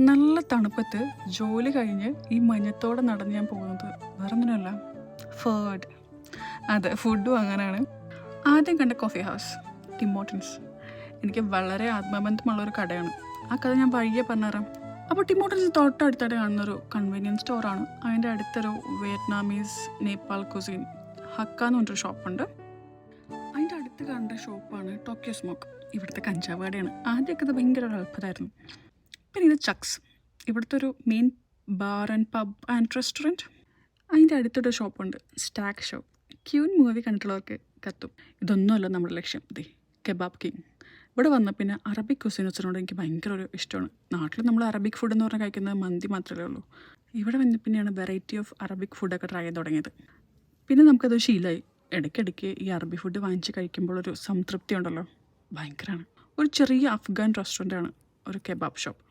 നല്ല തണുപ്പത്ത് ജോലി കഴിഞ്ഞ് ഈ മഞ്ഞത്തോടെ നടന്ന് ഞാൻ പോകുന്നത് വേറെ ഒന്നിനല്ല, ഫുഡ്. അതെ, ഫുഡും അങ്ങനെയാണ്. ആദ്യം കണ്ട കോഫി ഹൗസ് ടിം ഹോർട്ടൻസ്. എനിക്ക് വളരെ ആത്മബന്ധമുള്ളൊരു കടയാണ്. ആ കഥ ഞാൻ വഴിയെ പറഞ്ഞുതരാം. അപ്പോൾ ടിം ഹോർട്ടൻസ് തൊട്ടടുത്തായിട്ട് കാണുന്നൊരു കൺവീനിയൻസ് സ്റ്റോറാണ്. അതിൻ്റെ അടുത്തൊരു വിയറ്റ്നാമീസ് നേപ്പാൾ കുസിൻ ഹക്ക എന്ന് പറഞ്ഞൊരു ഷോപ്പുണ്ട്. അതിൻ്റെ അടുത്ത് കണ്ട ഷോപ്പാണ് ടോക്കിയോ സ്മോക്ക്. ഇവിടുത്തെ കഞ്ചാവ് കടയാണ്. ആദ്യമൊക്കെ ഇത് ഭയങ്കര ഒരു അത്ഭുതമായിരുന്നു. പിന്നെ ഇത് ചക്സ്, ഇവിടുത്തെ ഒരു main bar and pub and restaurant. അതിൻ്റെ അടുത്തൊരു ഷോപ്പുണ്ട് സ്റ്റാക്ക് ഷോപ്പ്. ക്യൂൻ മൂവി കണ്ടിട്ടുള്ളവർക്ക് കത്തും. ഇതൊന്നുമല്ല നമ്മുടെ ലക്ഷ്യം. Kebab king. ഇവിടെ വന്ന പിന്നെ അറബിക് കുസിനോട് എനിക്ക് ഭയങ്കര ഒരു ഇഷ്ടമാണ്. നാട്ടിൽ നമ്മൾ അറബിക് ഫുഡ് എന്ന് പറഞ്ഞാൽ കഴിക്കുന്നത് മന്തി മാത്രമേ ഉള്ളൂ. ഇവിടെ വന്ന പിന്നെയാണ് വെറൈറ്റി ഓഫ് അറബിക് ഫുഡൊക്കെ ട്രൈ ചെയ്ത് തുടങ്ങിയത്. പിന്നെ നമുക്കത് ശീലമായി. ഇടയ്ക്കിടയ്ക്ക് ഈ അറബി ഫുഡ് വാങ്ങിച്ച് കഴിക്കുമ്പോൾ ഒരു സംതൃപ്തി ഉണ്ടല്ലോ, ഭയങ്കരമാണ്. ഒരു ചെറിയ അഫ്ഗാൻ റെസ്റ്റോറൻ്റാണ് ഒരു കെബാബ് ഷോപ്പ്.